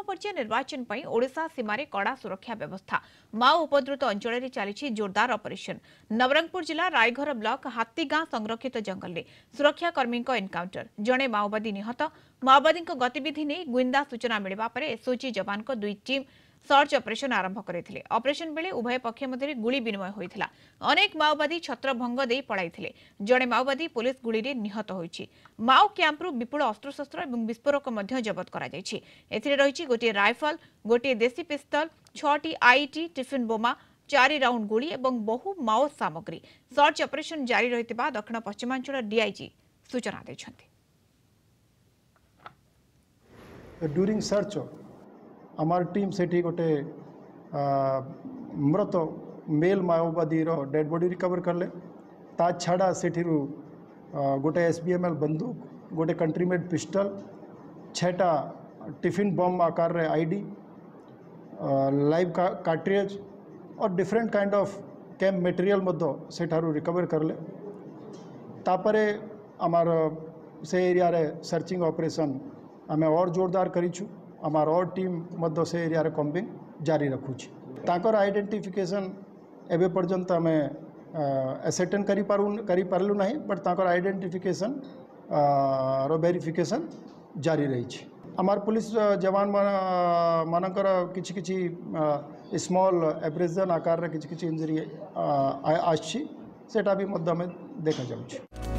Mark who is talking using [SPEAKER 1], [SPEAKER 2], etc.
[SPEAKER 1] पर्याय निर्वाचन पर ओडिशा सीमारे कड़ा सुरक्षा व्यवस्था। माओ उपद्रुत अंचल चली जोरदार ऑपरेशन। नवरंगपुर जिला रायघर ब्लॉक हात्तीगां संरक्षित जंगल में सुरक्षाकर्मी एनकाउंटर। जड़े माओवादी निहत। माओवादी गतिविधि नहीं गुइंदा सूचना मिलवा पर एसओजी जवान को दुई टीम सर्च ऑपरेशन आरंभ करते। ऑपरेशन बेले उभय पक्ष मध्य गुली विनिमय होता। अनेक माओवादी छत्रभंग दे पड़ाई। जड़े माओवादी पुलिस गुली रे निहत होइछि। माओ कैंपरू विपुल अस्त्रशस्त्र और विस्फोरक जबत कर गोटे राइफल, गोटे देसी पिस्तल, 6टी आईटी टिफिन बोमा, 4 राउंड गुली और बहु माओ सामग्री। सर्च ऑपरेशन जारी रही दक्षिण पश्चिमांचल डीआईजी सूचना देछन्ति।
[SPEAKER 2] ड्यूरिंग सर्च आमार टीम सेठी गोटे मृत मेल माओवादी रो डेड बॉडी रिकवर करले। ता छाड़ा सेठी गोटे एसबीएमएल बंदूक, गोटे कंट्री मेड पिस्टल, 6टा टिफिन बम आकार रे आईडी, लाइव कार्ट्रिज और different kind of camp material मध्य सेठारु रिकवर करले। तापरे आमार से एरिया रे सर्चिंग ऑपरेशन आमे और जोरदार करिछु। आमार और टीम मध्य से एरिया रे कॉम्बिंग जारी रखुछि। ताकर आइडेंटिफिकेशन एबे पर्यंत आमे एसेटन करी पारलु नहीं, but Takar identification row verification जारी रही छी। आमार पुलिस जवान मानकर किछि किछि स्मॉल एब्रेजन आकार रे किछि किछि इंजरी आछि, सेटा भी मध्य में देखा जाउछि।